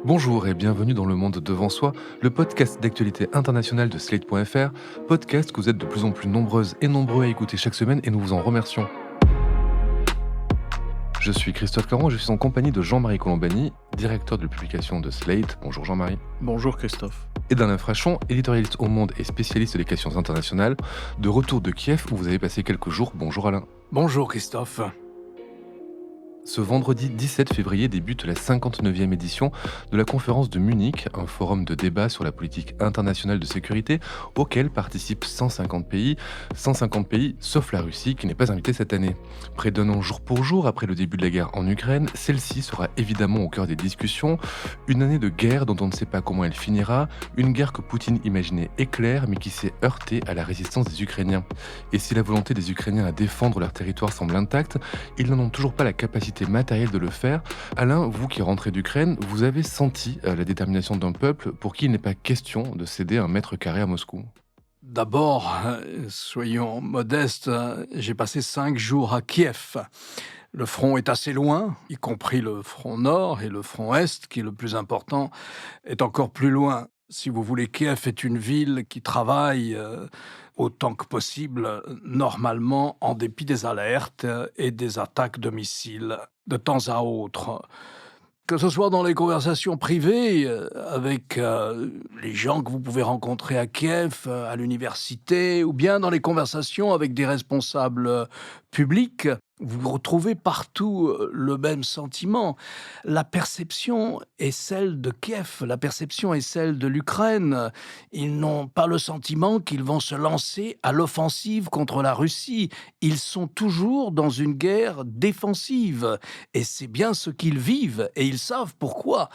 Bonjour et bienvenue dans Le Monde Devant Soi, le podcast d'actualité internationale de Slate.fr, podcast que vous êtes de plus en plus nombreuses et nombreux à écouter chaque semaine et nous vous en remercions. Je suis Christophe Caron et je suis en compagnie de Jean-Marie Colombani, directeur de publication de Slate. Bonjour Jean-Marie. Bonjour Christophe. Et d'Alain Frachon, éditorialiste au Monde et spécialiste des questions internationales, de retour de Kiev où vous avez passé quelques jours. Bonjour Alain. Bonjour Christophe. Ce vendredi 17 février débute la 59e édition de la conférence de Munich, un forum de débat sur la politique internationale de sécurité auquel participent 150 pays sauf la Russie qui n'est pas invitée cette année. Près d'un an jour pour jour après le début de la guerre en Ukraine, celle-ci sera évidemment au cœur des discussions. Une année de guerre dont on ne sait pas comment elle finira, une guerre que Poutine imaginait éclair mais qui s'est heurtée à la résistance des Ukrainiens. Et si la volonté des Ukrainiens à défendre leur territoire semble intacte, ils n'en ont toujours pas la capacité matérielle de le faire. Alain, vous qui rentrez d'Ukraine, vous avez senti la détermination d'un peuple pour qui il n'est pas question de céder un mètre carré à Moscou. D'abord, soyons modestes, j'ai passé 5 jours à Kiev. Le front est assez loin, y compris le front nord et le front est, qui est le plus important, est encore plus loin. Si vous voulez, Kiev est une ville qui travaille autant que possible, normalement, en dépit des alertes et des attaques de missiles de temps à autre. Que ce soit dans les conversations privées avec les gens que vous pouvez rencontrer à Kiev, à l'université, ou bien dans les conversations avec des responsables publics, vous retrouvez partout le même sentiment. La perception est celle de Kiev, la perception est celle de l'Ukraine. Ils n'ont pas le sentiment qu'ils vont se lancer à l'offensive contre la Russie. Ils sont toujours dans une guerre défensive. Et c'est bien ce qu'ils vivent, et ils savent pourquoi.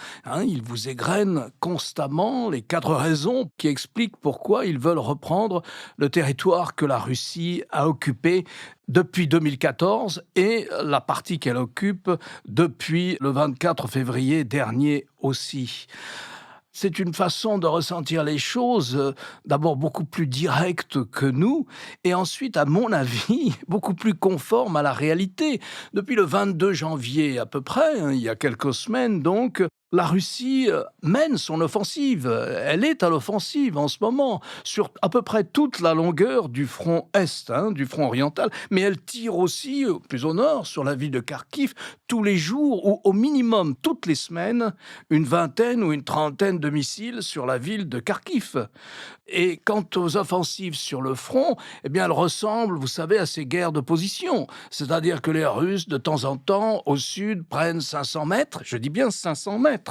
Ils vous égrènent constamment les 4 raisons qui expliquent pourquoi ils veulent reprendre le territoire que la Russie a occupé depuis 2014 et la partie qu'elle occupe depuis le 24 février dernier aussi. C'est une façon de ressentir les choses, d'abord beaucoup plus directe que nous, et ensuite, à mon avis, beaucoup plus conforme à la réalité. Depuis le 22 janvier à peu près, il y a quelques semaines donc, la Russie mène son offensive. Elle est à l'offensive en ce moment, sur à peu près toute la longueur du front Est, du front oriental, mais elle tire aussi, plus au nord, sur la ville de Kharkiv, tous les jours, ou au minimum toutes les semaines, une vingtaine ou une trentaine de missiles sur la ville de Kharkiv. Et quant aux offensives sur le front, eh bien, elles ressemblent, vous savez, à ces guerres de position. C'est-à-dire que les Russes, de temps en temps, au sud, prennent 500 mètres, je dis bien 500 mètres,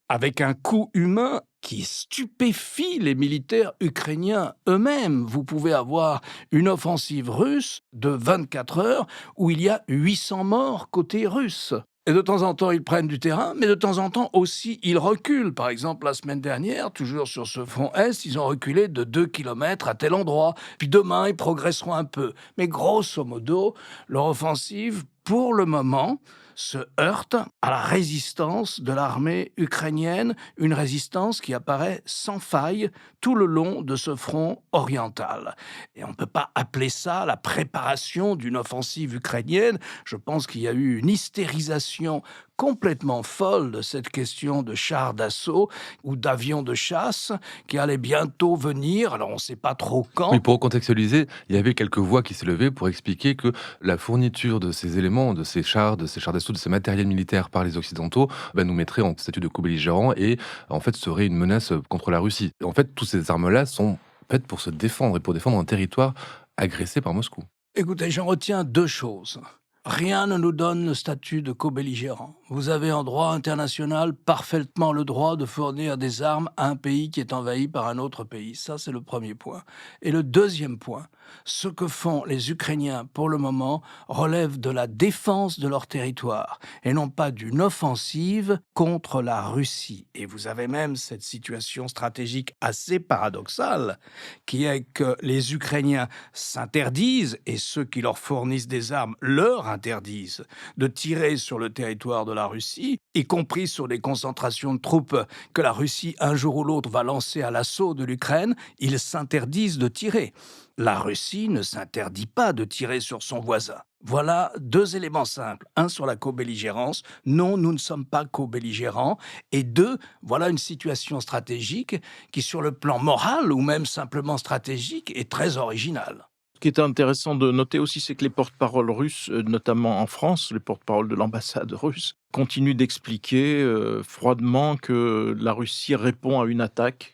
avec un coût humain qui stupéfie les militaires ukrainiens eux-mêmes. Vous pouvez avoir une offensive russe de 24 heures où il y a 800 morts côté russe. Et de temps en temps, ils prennent du terrain, mais de temps en temps aussi, ils reculent. Par exemple, la semaine dernière, toujours sur ce front Est, ils ont reculé de 2 kilomètres à tel endroit. Puis demain, ils progresseront un peu. Mais grosso modo, leur offensive, pour le moment, se heurte à la résistance de l'armée ukrainienne, une résistance qui apparaît sans faille tout le long de ce front oriental. Et on ne peut pas appeler ça la préparation d'une offensive ukrainienne. Je pense qu'il y a eu une hystérisation complètement folle de cette question de chars d'assaut ou d'avions de chasse qui allaient bientôt venir, alors on ne sait pas trop quand. Oui, pour contextualiser, il y avait quelques voix qui s'élevaient pour expliquer que la fourniture de ces éléments, de ces chars d'assaut, de ces matériels militaires par les Occidentaux, nous mettrait en statut de co-belligérant et en fait serait une menace contre la Russie. En fait, toutes ces armes-là sont faites pour se défendre et pour défendre un territoire agressé par Moscou. Écoutez, j'en retiens 2 choses. Rien ne nous donne le statut de co-belligérant. Vous avez en droit international parfaitement le droit de fournir des armes à un pays qui est envahi par un autre pays. Ça, c'est le premier point. Et le deuxième point, ce que font les Ukrainiens pour le moment relève de la défense de leur territoire et non pas d'une offensive contre la Russie. Et vous avez même cette situation stratégique assez paradoxale qui est que les Ukrainiens s'interdisent et ceux qui leur fournissent des armes leur interdisent de tirer sur le territoire de la Russie, y compris sur les concentrations de troupes que la Russie un jour ou l'autre va lancer à l'assaut de l'Ukraine, ils s'interdisent de tirer. La Russie ne s'interdit pas de tirer sur son voisin. Voilà deux éléments simples. Un, sur la co-belligérance. Non, nous ne sommes pas co-belligérants. Et deux, voilà une situation stratégique qui, sur le plan moral ou même simplement stratégique, est très originale. Ce qui est intéressant de noter aussi, c'est que les porte-paroles russes, notamment en France, les porte-paroles de l'ambassade russe, continuent d'expliquer froidement que la Russie répond à une attaque.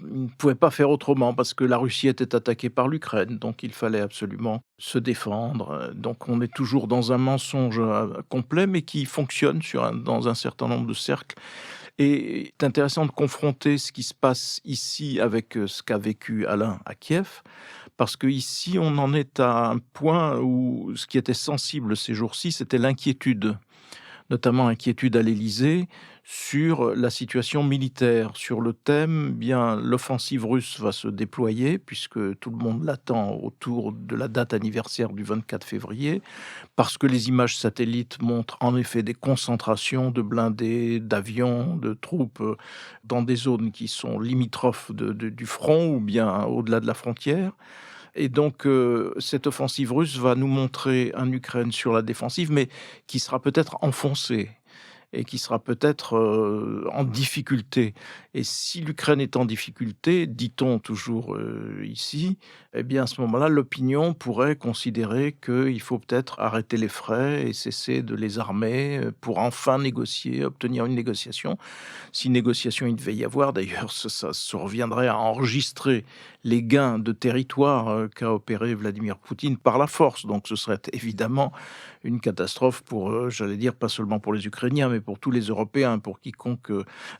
Ils ne pouvaient pas faire autrement parce que la Russie était attaquée par l'Ukraine, donc il fallait absolument se défendre. Donc on est toujours dans un mensonge complet, mais qui fonctionne dans un certain nombre de cercles. Et c'est intéressant de confronter ce qui se passe ici avec ce qu'a vécu Alain à Kiev, parce qu'ici, on en est à un point où ce qui était sensible ces jours-ci, c'était l'inquiétude, notamment inquiétude à l'Élysée, sur la situation militaire, sur le thème, bien l'offensive russe va se déployer, puisque tout le monde l'attend autour de la date anniversaire du 24 février, parce que les images satellites montrent en effet des concentrations de blindés, d'avions, de troupes dans des zones qui sont limitrophes du front ou bien au-delà de la frontière. Et donc, cette offensive russe va nous montrer un Ukraine sur la défensive, mais qui sera peut-être enfoncée et qui sera peut-être en difficulté. Et si l'Ukraine est en difficulté, dit-on toujours ici, eh bien à ce moment-là, l'opinion pourrait considérer qu'il faut peut-être arrêter les frais et cesser de les armer pour enfin négocier, obtenir une négociation. Si négociation il devait y avoir, d'ailleurs, ça se reviendrait à enregistrer les gains de territoire qu'a opéré Vladimir Poutine par la force. Donc ce serait évidemment une catastrophe pour, j'allais dire, pas seulement pour les Ukrainiens, mais pour tous les Européens, pour quiconque.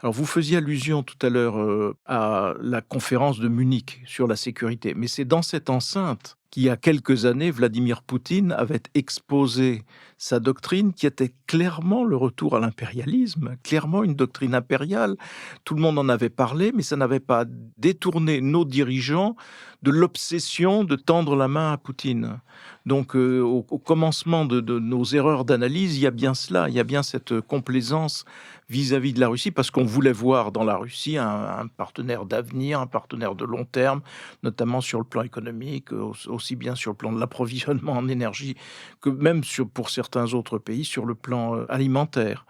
Alors vous faisiez allusion tout à l'heure à la conférence de Munich sur la sécurité, mais c'est dans cette enceinte qu'il y a quelques années, Vladimir Poutine avait exposé sa doctrine qui était clairement le retour à l'impérialisme, clairement une doctrine impériale. Tout le monde en avait parlé, mais ça n'avait pas détourné nos dirigeants de l'obsession de tendre la main à Poutine. Donc au commencement de nos erreurs d'analyse, il y a bien cela, il y a bien cette complaisance vis-à-vis de la Russie, parce qu'on voulait voir dans la Russie un partenaire d'avenir, un partenaire de long terme, notamment sur le plan économique, aussi bien sur le plan de l'approvisionnement en énergie, que même pour certains autres pays, sur le plan alimentaire.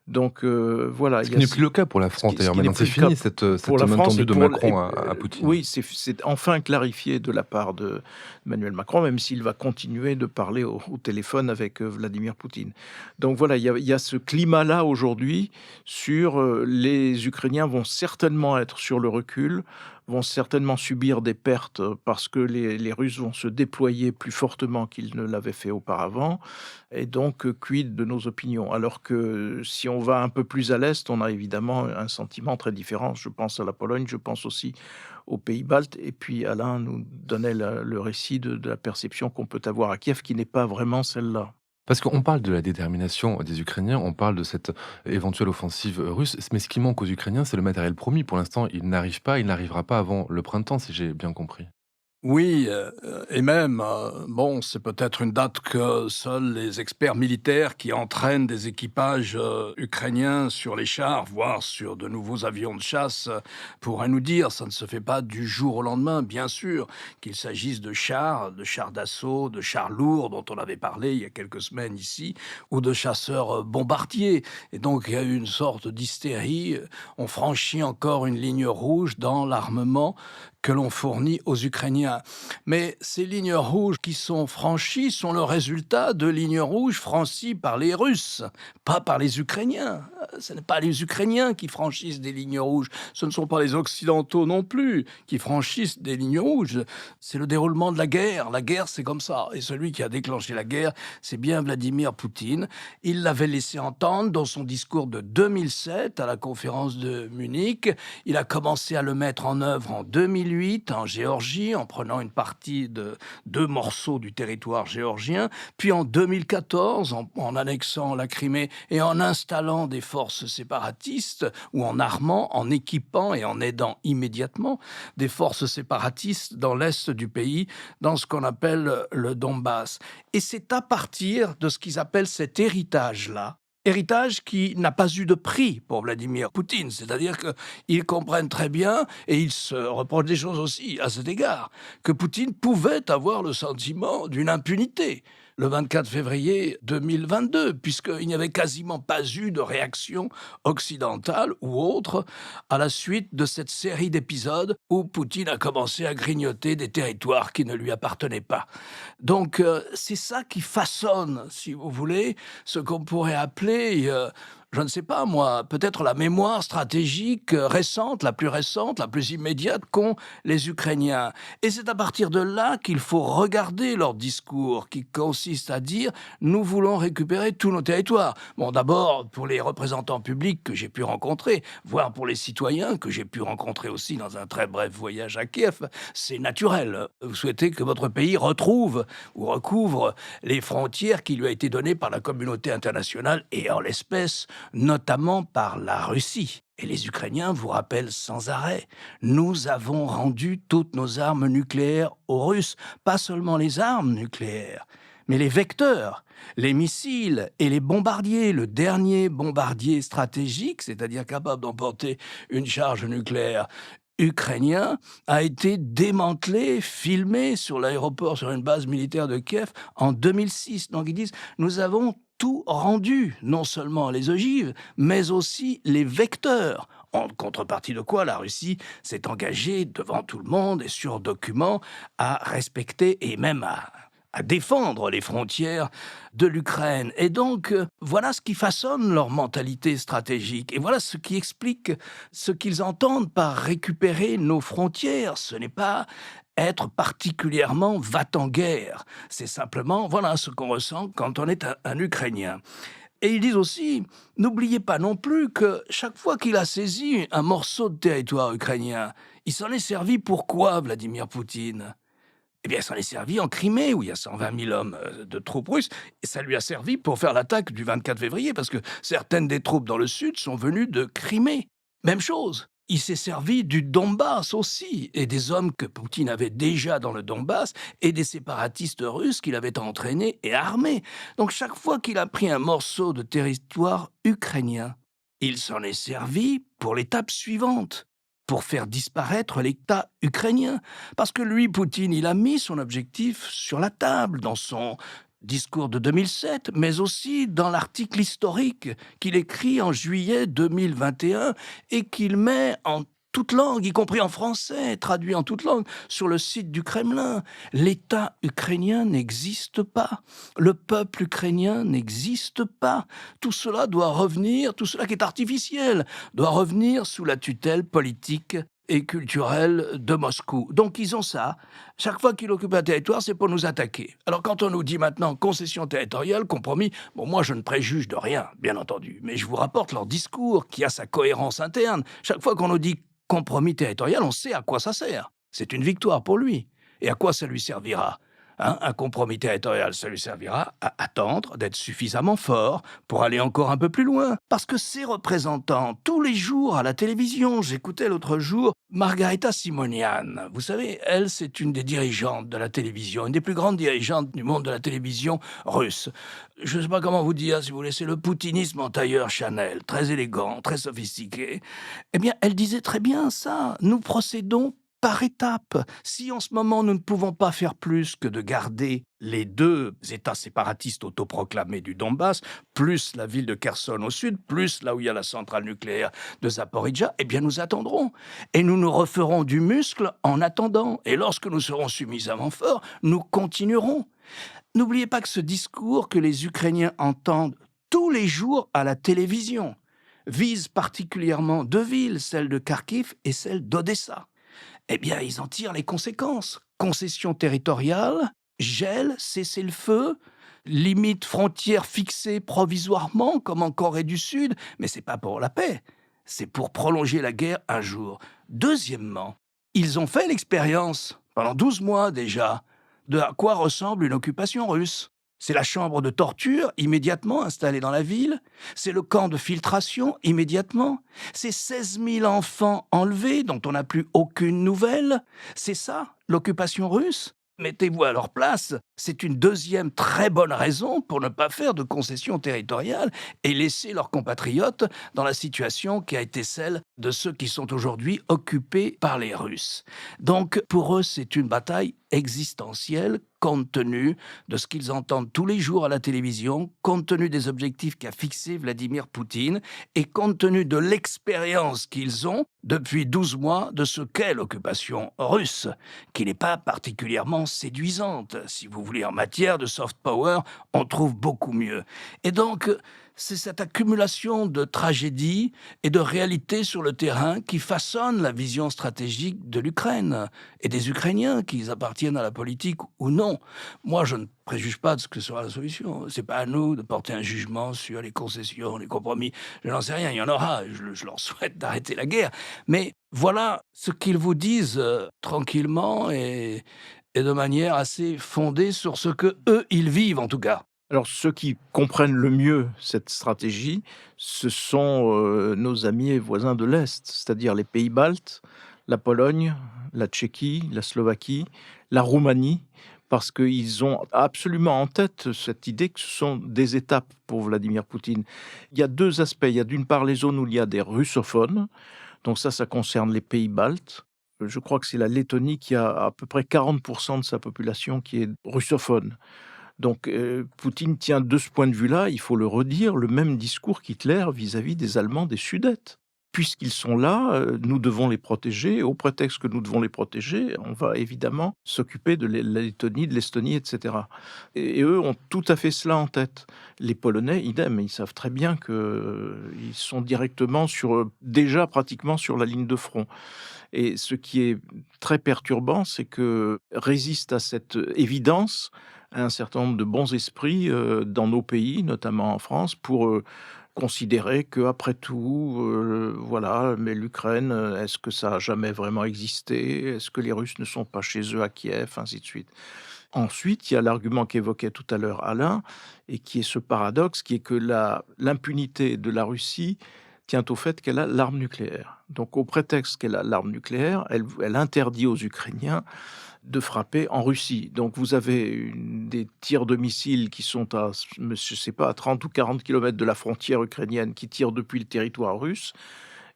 Donc voilà. Ce qui n'est plus le cas pour la France, d'ailleurs. Maintenant, c'est fini, cette main tendue de Macron à Poutine. Oui, c'est enfin clarifié de la part d'Emmanuel Macron, même s'il va continuer de parler au téléphone avec Vladimir Poutine. Donc voilà, il y a ce climat-là aujourd'hui sur les Ukrainiens vont certainement être sur le recul, vont certainement subir des pertes parce que les Russes vont se déployer plus fortement qu'ils ne l'avaient fait auparavant. Et donc, quid de nos opinions? Alors que si on va un peu plus à l'est, on a évidemment un sentiment très différent. Je pense à la Pologne, je pense aussi aux pays baltes. Et puis Alain nous donnait le récit de la perception qu'on peut avoir à Kiev, qui n'est pas vraiment celle-là. Parce qu'on parle de la détermination des Ukrainiens, on parle de cette éventuelle offensive russe, mais ce qui manque aux Ukrainiens, c'est le matériel promis. Pour l'instant, il n'arrivera pas avant le printemps, si j'ai bien compris. Oui, et même, bon, c'est peut-être une date que seuls les experts militaires qui entraînent des équipages ukrainiens sur les chars, voire sur de nouveaux avions de chasse, pourraient nous dire. Ça ne se fait pas du jour au lendemain, bien sûr, qu'il s'agisse de chars d'assaut, de chars lourds dont on avait parlé il y a quelques semaines ici, ou de chasseurs bombardiers. Et donc il y a eu une sorte d'hystérie. On franchit encore une ligne rouge dans l'armement que l'on fournit aux Ukrainiens. Mais ces lignes rouges qui sont franchies sont le résultat de lignes rouges franchies par les Russes, pas par les Ukrainiens. Ce n'est pas les Ukrainiens qui franchissent des lignes rouges, ce ne sont pas les Occidentaux non plus qui franchissent des lignes rouges. C'est le déroulement de la guerre. La guerre, c'est comme ça. Et celui qui a déclenché la guerre, c'est bien Vladimir Poutine. Il l'avait laissé entendre dans son discours de 2007 à la conférence de Munich. Il a commencé à le mettre en œuvre en 2008 en Géorgie, en prenant une partie de 2 morceaux du territoire géorgien, puis en 2014, en annexant la Crimée et en installant des forces forces séparatistes ou en armant, en équipant et en aidant immédiatement des forces séparatistes dans l'est du pays, dans ce qu'on appelle le Donbass. Et c'est à partir de ce qu'ils appellent cet héritage-là, héritage qui n'a pas eu de prix pour Vladimir Poutine, c'est-à-dire qu'ils comprennent très bien, et ils se reprochent des choses aussi à cet égard, que Poutine pouvait avoir le sentiment d'une impunité le 24 février 2022, puisqu'il n'y avait quasiment pas eu de réaction occidentale ou autre à la suite de cette série d'épisodes où Poutine a commencé à grignoter des territoires qui ne lui appartenaient pas. Donc c'est ça qui façonne, si vous voulez, ce qu'on pourrait appeler, je ne sais pas moi, peut-être la mémoire stratégique récente, la plus immédiate qu'ont les Ukrainiens. Et c'est à partir de là qu'il faut regarder leur discours, qui consiste à dire « nous voulons récupérer tous nos territoires ». Bon, d'abord, pour les représentants publics que j'ai pu rencontrer, voire pour les citoyens que j'ai pu rencontrer aussi dans un très bref voyage à Kiev, c'est naturel. Vous souhaitez que votre pays retrouve ou recouvre les frontières qui lui a été données par la communauté internationale et en l'espèce, notamment par la Russie. Et les Ukrainiens vous rappellent sans arrêt, nous avons rendu toutes nos armes nucléaires aux Russes, pas seulement les armes nucléaires, mais les vecteurs, les missiles et les bombardiers. Le dernier bombardier stratégique, c'est-à-dire capable d'emporter une charge nucléaire ukrainien, a été démantelé, filmé sur l'aéroport, sur une base militaire de Kiev en 2006. Donc ils disent, nous avons tout rendu, non seulement les ogives, mais aussi les vecteurs. En contrepartie de quoi la Russie s'est engagée devant tout le monde et sur document à respecter et même à défendre les frontières de l'Ukraine. Et donc, voilà ce qui façonne leur mentalité stratégique. Et voilà ce qui explique ce qu'ils entendent par récupérer nos frontières. Ce n'est pas être particulièrement va-t-en-guerre. C'est simplement, voilà ce qu'on ressent quand on est un Ukrainien. Et ils disent aussi, n'oubliez pas non plus que chaque fois qu'il a saisi un morceau de territoire ukrainien, il s'en est servi pour quoi, Vladimir Poutine ? Eh bien, ça s'en est servi en Crimée, où il y a 120 000 hommes de troupes russes, et ça lui a servi pour faire l'attaque du 24 février, parce que certaines des troupes dans le sud sont venues de Crimée. Même chose, il s'est servi du Donbass aussi, et des hommes que Poutine avait déjà dans le Donbass, et des séparatistes russes qu'il avait entraînés et armés. Donc chaque fois qu'il a pris un morceau de territoire ukrainien, il s'en est servi pour l'étape suivante, pour faire disparaître l'État ukrainien. Parce que lui, Poutine, il a mis son objectif sur la table dans son discours de 2007, mais aussi dans l'article historique qu'il écrit en juillet 2021 et qu'il met en toute langue, y compris en français, traduit en toute langue, sur le site du Kremlin. L'État ukrainien n'existe pas. Le peuple ukrainien n'existe pas. Tout cela doit revenir, tout cela qui est artificiel, doit revenir sous la tutelle politique et culturelle de Moscou. Donc ils ont ça. Chaque fois qu'il occupe un territoire, c'est pour nous attaquer. Alors quand on nous dit maintenant concession territoriale, compromis, bon, moi je ne préjuge de rien, bien entendu, mais je vous rapporte leur discours qui a sa cohérence interne. Chaque fois qu'on nous dit compromis territorial, on sait à quoi ça sert. C'est une victoire pour lui. Et à quoi ça lui servira ? Un compromis territorial, ça lui servira à attendre d'être suffisamment fort pour aller encore un peu plus loin. Parce que ses représentants, tous les jours à la télévision, j'écoutais l'autre jour Margarita Simonian. Vous savez, elle, c'est une des dirigeantes de la télévision, une des plus grandes dirigeantes du monde de la télévision russe. Je ne sais pas comment vous dire, si vous voulez, c'est le poutinisme en tailleur Chanel, très élégant, très sophistiqué. Eh bien, elle disait très bien ça. Nous procédons par étapes. Si en ce moment nous ne pouvons pas faire plus que de garder les deux États séparatistes autoproclamés du Donbass, plus la ville de Kherson au sud, plus là où il y a la centrale nucléaire de Zaporijjia, eh bien nous attendrons. Et nous nous referons du muscle en attendant. Et lorsque nous serons suffisamment forts, nous continuerons. N'oubliez pas que ce discours que les Ukrainiens entendent tous les jours à la télévision vise particulièrement deux villes, celle de Kharkiv et celle d'Odessa. Eh bien, ils en tirent les conséquences. Concession territoriale, gel, cessez-le-feu, limite frontières fixées provisoirement, comme en Corée du Sud, mais c'est pas pour la paix, c'est pour prolonger la guerre un jour. Deuxièmement, ils ont fait l'expérience, pendant 12 mois déjà, de à quoi ressemble une occupation russe. C'est la chambre de torture immédiatement installée dans la ville. C'est le camp de filtration immédiatement. C'est 16 000 enfants enlevés dont on n'a plus aucune nouvelle. C'est ça, l'occupation russe? Mettez-vous à leur place, c'est une deuxième très bonne raison pour ne pas faire de concessions territoriales et laisser leurs compatriotes dans la situation qui a été celle de ceux qui sont aujourd'hui occupés par les Russes. Donc pour eux, c'est une bataille existentielle compte tenu de ce qu'ils entendent tous les jours à la télévision, compte tenu des objectifs qu'a fixé Vladimir Poutine et compte tenu de l'expérience qu'ils ont depuis 12 mois de ce qu'est l'occupation russe, qui n'est pas particulièrement séduisante. Si vous voulez, en matière de soft power, on trouve beaucoup mieux. Et donc, c'est cette accumulation de tragédies et de réalités sur le terrain qui façonne la vision stratégique de l'Ukraine et des Ukrainiens, qu'ils appartiennent à la politique ou non. Moi, je ne préjuge pas de ce que sera la solution. C'est pas à nous de porter un jugement sur les concessions, les compromis. Je n'en sais rien, il y en aura. Je leur souhaite d'arrêter la guerre. Mais voilà ce qu'ils vous disent tranquillement et de manière assez fondée sur ce que eux ils vivent en tout cas. Alors, ceux qui comprennent le mieux cette stratégie, ce sont nos amis et voisins de l'Est, c'est-à-dire les pays baltes, la Pologne, la Tchéquie, la Slovaquie, la Roumanie, parce qu'ils ont absolument en tête cette idée que ce sont des étapes pour Vladimir Poutine. Il y a deux aspects. Il y a d'une part les zones où il y a des russophones, donc ça concerne les pays baltes. Je crois que c'est la Lettonie qui a à peu près 40% de sa population qui est russophone. Donc Poutine tient de ce point de vue-là, il faut le redire, le même discours qu'Hitler vis-à-vis des Allemands des Sudètes. Puisqu'ils sont là, nous devons les protéger. Au prétexte que nous devons les protéger, on va évidemment s'occuper de la Lettonie, de l'Estonie, etc. Et eux ont tout à fait cela en tête. Les Polonais, idem, ils savent très bien qu'ils sont directement déjà pratiquement sur la ligne de front. Et ce qui est très perturbant, c'est que résiste à cette évidence un certain nombre de bons esprits dans nos pays, notamment en France, pour considérer qu'après tout, voilà, mais l'Ukraine, est-ce que ça a jamais vraiment existé? Est-ce que les Russes ne sont pas chez eux à Kiev, ainsi de suite. Ensuite, il y a l'argument qu'évoquait tout à l'heure Alain, et qui est ce paradoxe, qui est que l'impunité de la Russie tient au fait qu'elle a l'arme nucléaire. Donc, au prétexte qu'elle a l'arme nucléaire, elle interdit aux Ukrainiens de frapper en Russie. Donc vous avez des tirs de missiles qui sont à 30 ou 40 kilomètres de la frontière ukrainienne, qui tirent depuis le territoire russe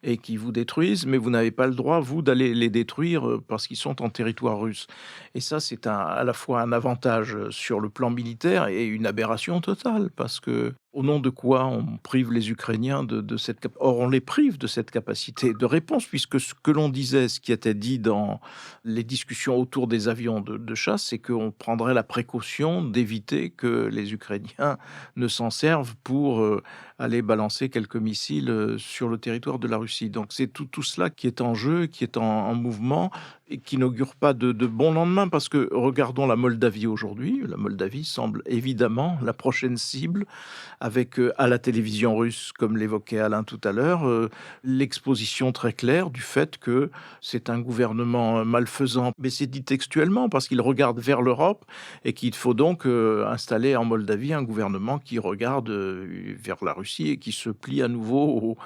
et qui vous détruisent, mais vous n'avez pas le droit, vous, d'aller les détruire parce qu'ils sont en territoire russe. Et ça, c'est à la fois un avantage sur le plan militaire et une aberration totale, parce que au nom de quoi on prive les Ukrainiens de cette capacité? Or, on les prive de cette capacité de réponse, puisque ce que l'on disait, ce qui était dit dans les discussions autour des avions de chasse, c'est qu'on prendrait la précaution d'éviter que les Ukrainiens ne s'en servent pour aller balancer quelques missiles sur le territoire de la Russie. Donc c'est tout cela qui est en jeu, qui est en mouvement, et qui n'augure pas de bon lendemain, parce que regardons la Moldavie aujourd'hui. La Moldavie semble évidemment la prochaine cible, avec à la télévision russe, comme l'évoquait Alain tout à l'heure, l'exposition très claire du fait que c'est un gouvernement malfaisant. Mais c'est dit textuellement, parce qu'il regarde vers l'Europe et qu'il faut donc installer en Moldavie un gouvernement qui regarde vers la Russie et qui se plie à nouveau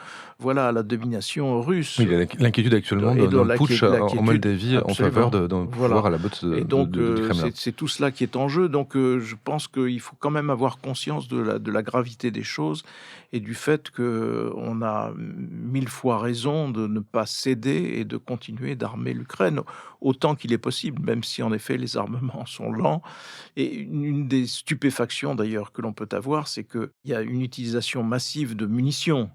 à la domination russe. Oui, il y a l'inquiétude actuellement d'un putsch en Moldavie en faveur d'un pouvoir à la botte du Kremlin. C'est tout cela qui est en jeu. Donc je pense qu'il faut quand même avoir conscience de la gravité des choses et du fait qu'on a 1000 fois raison de ne pas céder et de continuer d'armer l'Ukraine autant qu'il est possible, même si en effet les armements sont lents. Et une des stupéfactions d'ailleurs que l'on peut avoir, c'est qu'il y a une utilisation massive de munitions.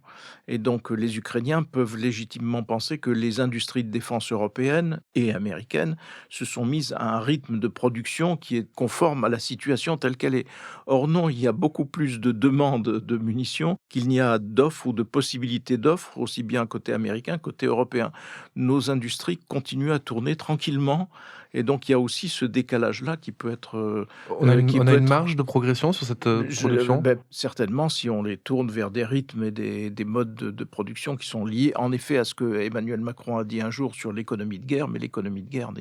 Et donc les Ukrainiens peuvent légitimement penser que les industries de défense européennes et américaines se sont mises à un rythme de production qui est conforme à la situation telle qu'elle est. Or non, il y a beaucoup plus de demandes de munitions qu'il n'y a d'offres ou de possibilités d'offres, aussi bien côté américain, côté européen. Nos industries continuent à tourner tranquillement, et donc il y a aussi ce décalage-là qui peut être... On a une marge de progression sur cette production ? Certainement, si on les tourne vers des rythmes et des modes de production qui sont liés, en effet, à ce que Emmanuel Macron a dit un jour sur l'économie de guerre, mais l'économie de guerre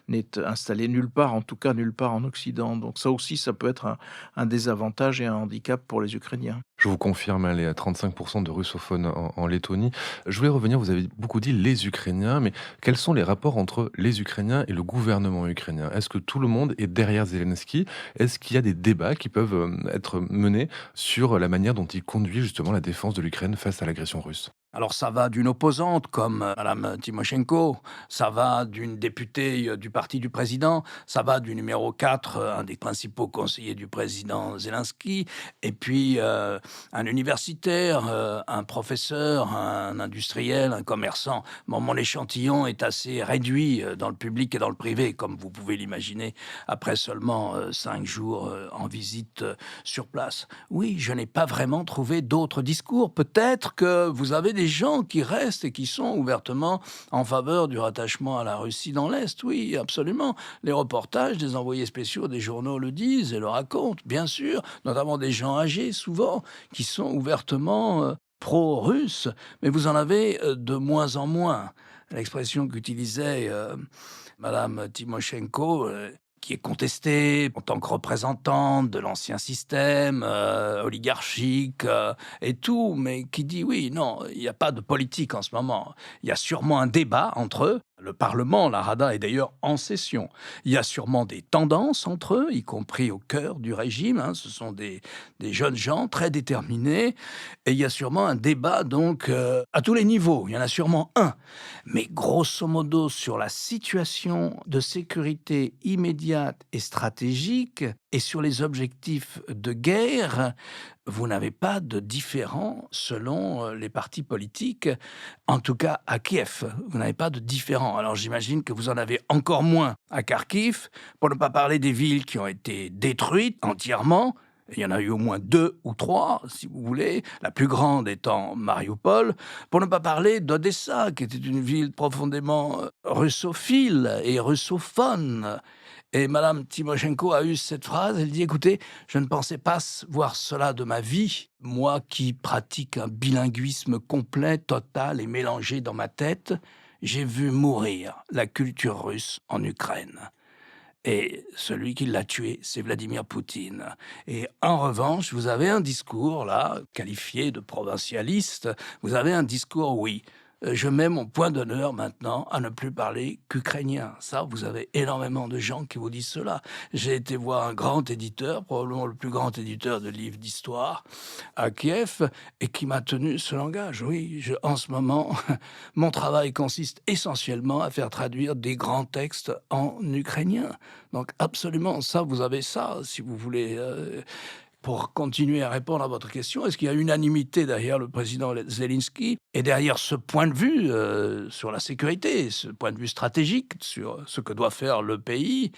n'est installée nulle part, en tout cas nulle part en Occident. Donc ça aussi, ça peut être un désavantage et un handicap pour les Ukrainiens. Je vous confirme, elle est à 35% de russophones en Lettonie. Je voulais revenir, vous avez beaucoup dit les Ukrainiens, mais quels sont les rapports entre les Ukrainiens et le gouvernement ukrainien? Est-ce que tout le monde est derrière Zelensky? Est-ce qu'il y a des débats qui peuvent être menés sur la manière dont il conduit justement la défense de l'Ukraine face à l'agression russe? Alors ça va d'une opposante comme Madame Tymoshenko, ça va d'une députée du parti du président, ça va du numéro 4, un des principaux conseillers du président Zelensky, et puis un universitaire, un professeur, un industriel, un commerçant. Bon, mon échantillon est assez réduit dans le public et dans le privé, comme vous pouvez l'imaginer, après seulement 5 jours en visite sur place. Oui, je n'ai pas vraiment trouvé d'autres discours. Peut-être que vous avez des gens qui restent et qui sont ouvertement en faveur du rattachement à la Russie dans l'Est. Oui, absolument. Les reportages des envoyés spéciaux des journaux le disent et le racontent, bien sûr, notamment des gens âgés, souvent, qui sont ouvertement pro-russes, mais vous en avez de moins en moins. L'expression qu'utilisait Madame Tymoshenko, qui est contestée en tant que représentante de l'ancien système oligarchique et tout, mais qui dit oui, non, il n'y a pas de politique en ce moment. Il y a sûrement un débat entre eux. Le Parlement, la Rada, est d'ailleurs en session. Il y a sûrement des tendances entre eux, y compris au cœur du régime. Hein. Ce sont des jeunes gens très déterminés. Et il y a sûrement un débat, donc, à tous les niveaux. Il y en a sûrement un. Mais grosso modo, sur la situation de sécurité immédiate et stratégique, et sur les objectifs de guerre, vous n'avez pas de différent selon les partis politiques, en tout cas à Kiev. Vous n'avez pas de différent. Alors j'imagine que vous en avez encore moins à Kharkiv, pour ne pas parler des villes qui ont été détruites entièrement. Il y en a eu au moins 2 ou 3, si vous voulez, la plus grande étant Mariupol, pour ne pas parler d'Odessa, qui était une ville profondément russophile et russophone. Et Madame Tymoshenko a eu cette phrase, elle dit « Écoutez, je ne pensais pas voir cela de ma vie, moi qui pratique un bilinguisme complet, total et mélangé dans ma tête, j'ai vu mourir la culture russe en Ukraine. » Et celui qui l'a tué, c'est Vladimir Poutine. Et en revanche, vous avez un discours, là, qualifié de provincialiste, vous avez un discours, oui, je mets mon point d'honneur maintenant à ne plus parler qu'ukrainien. Ça, vous avez énormément de gens qui vous disent cela. J'ai été voir un grand éditeur, probablement le plus grand éditeur de livres d'histoire à Kiev, et qui m'a tenu ce langage. Oui, en ce moment, mon travail consiste essentiellement à faire traduire des grands textes en ukrainien. Donc absolument, ça, vous avez ça, si vous voulez... Pour continuer à répondre à votre question, est-ce qu'il y a unanimité derrière le président Zelensky et derrière ce point de vue sur la sécurité, ce point de vue stratégique sur ce que doit faire le pays?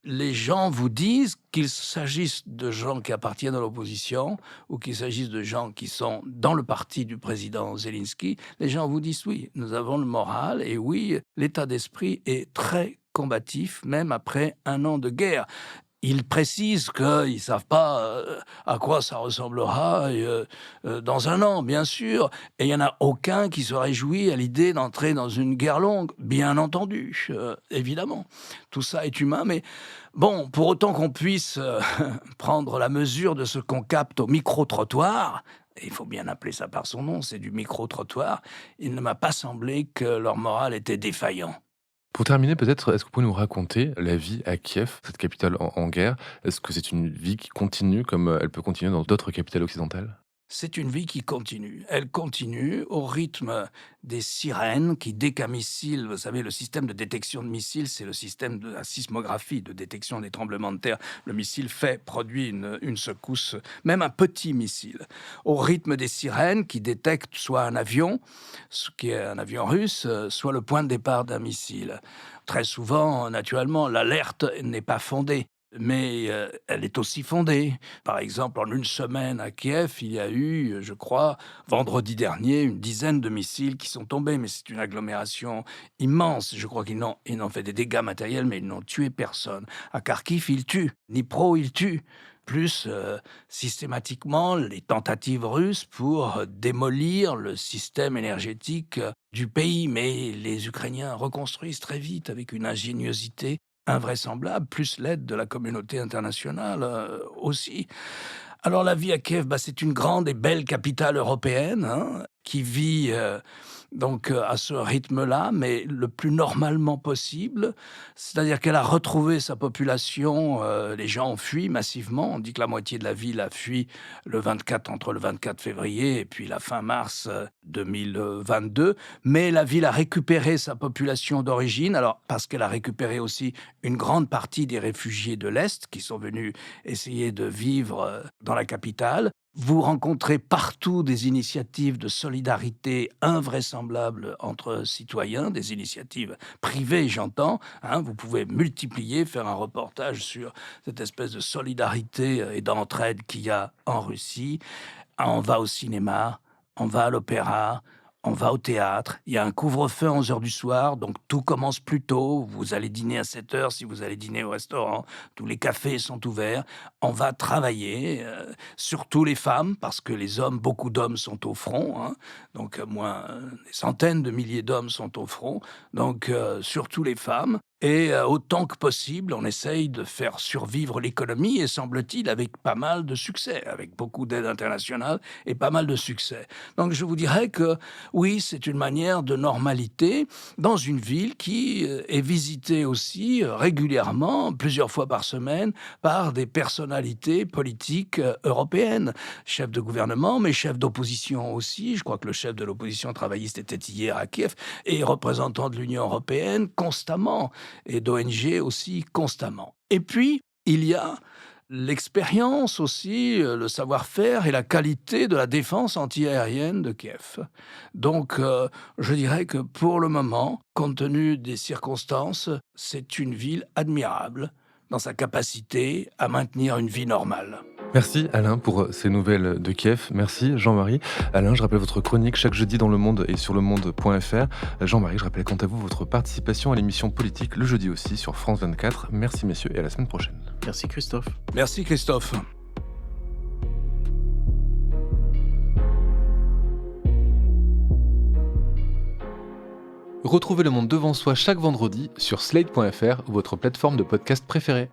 Les gens vous disent qu'il s'agisse de gens qui appartiennent à l'opposition ou qu'il s'agisse de gens qui sont dans le parti du président Zelensky, les gens vous disent oui, nous avons le moral et oui, l'état d'esprit est très combatif, même après 1 an de guerre. Ils précisent qu'ils ne savent pas à quoi ça ressemblera dans 1 an, bien sûr. Et il n'y en a aucun qui se réjouit à l'idée d'entrer dans une guerre longue, bien entendu, évidemment. Tout ça est humain, mais bon, pour autant qu'on puisse prendre la mesure de ce qu'on capte au micro-trottoir, et il faut bien appeler ça par son nom, c'est du micro-trottoir, il ne m'a pas semblé que leur moral était défaillant. Pour terminer, peut-être, est-ce que vous pouvez nous raconter la vie à Kiev, cette capitale en guerre? Est-ce que c'est une vie qui continue comme elle peut continuer dans d'autres capitales occidentales? C'est une vie qui continue. Elle continue au rythme des sirènes qui, dès qu'un missile, vous savez, le système de détection de missiles, c'est le système de la sismographie, de détection des tremblements de terre. Le missile produit une secousse, même un petit missile. Au rythme des sirènes qui détectent soit un avion, ce qui est un avion russe, soit le point de départ d'un missile. Très souvent, naturellement, l'alerte n'est pas fondée. Mais elle est aussi fondée. Par exemple, en 1 semaine à Kiev, il y a eu, je crois, vendredi dernier, une dizaine de missiles qui sont tombés. Mais c'est une agglomération immense. Je crois qu'ils n'ont fait des dégâts matériels, mais ils n'ont tué personne. À Kharkiv, ils tuent. Dnipro, ils tuent. plus systématiquement les tentatives russes pour démolir le système énergétique du pays. Mais les Ukrainiens reconstruisent très vite avec une ingéniosité invraisemblable, plus l'aide de la communauté internationale aussi. Alors la vie à Kiev, c'est une grande et belle capitale européenne qui vit donc à ce rythme-là, mais le plus normalement possible. C'est-à-dire qu'elle a retrouvé sa population, les gens ont fui massivement. On dit que la moitié de la ville a fui entre le 24 février et puis la fin mars 2022. Mais la ville a récupéré sa population d'origine, alors parce qu'elle a récupéré aussi une grande partie des réfugiés de l'Est qui sont venus essayer de vivre dans la capitale. Vous rencontrez partout des initiatives de solidarité invraisemblables entre citoyens, des initiatives privées, j'entends. Vous pouvez multiplier, faire un reportage sur cette espèce de solidarité et d'entraide qu'il y a en Russie. On va au cinéma, on va à l'opéra, on va au théâtre. Il y a un couvre-feu à 11h du soir, donc tout commence plus tôt. Vous allez dîner à 7h si vous allez dîner au restaurant. Tous les cafés sont ouverts. On va travailler, surtout les femmes, parce que les hommes, beaucoup d'hommes sont au front. Donc, des centaines de milliers d'hommes sont au front. Donc, surtout les femmes. Et autant que possible, on essaye de faire survivre l'économie, et semble-t-il avec pas mal de succès, avec beaucoup d'aide internationale et pas mal de succès. Donc je vous dirais que oui, c'est une manière de normalité dans une ville qui est visitée aussi régulièrement, plusieurs fois par semaine, par des personnalités politiques européennes, chefs de gouvernement, mais chefs d'opposition aussi. Je crois que le chef de l'opposition travailliste était hier à Kiev, et représentants de l'Union européenne constamment, et d'ONG aussi constamment. Et puis, il y a l'expérience aussi, le savoir-faire et la qualité de la défense antiaérienne de Kiev. Donc, je dirais que pour le moment, compte tenu des circonstances, c'est une ville admirable dans sa capacité à maintenir une vie normale. Merci Alain pour ces nouvelles de Kiev. Merci Jean-Marie. Alain, je rappelle votre chronique chaque jeudi dans Le Monde et sur lemonde.fr. Jean-Marie, je rappelle quant à vous votre participation à l'émission politique le jeudi aussi sur France 24. Merci messieurs et à la semaine prochaine. Merci Christophe. Merci Christophe. Retrouvez Le Monde devant soi chaque vendredi sur slate.fr ou votre plateforme de podcast préférée.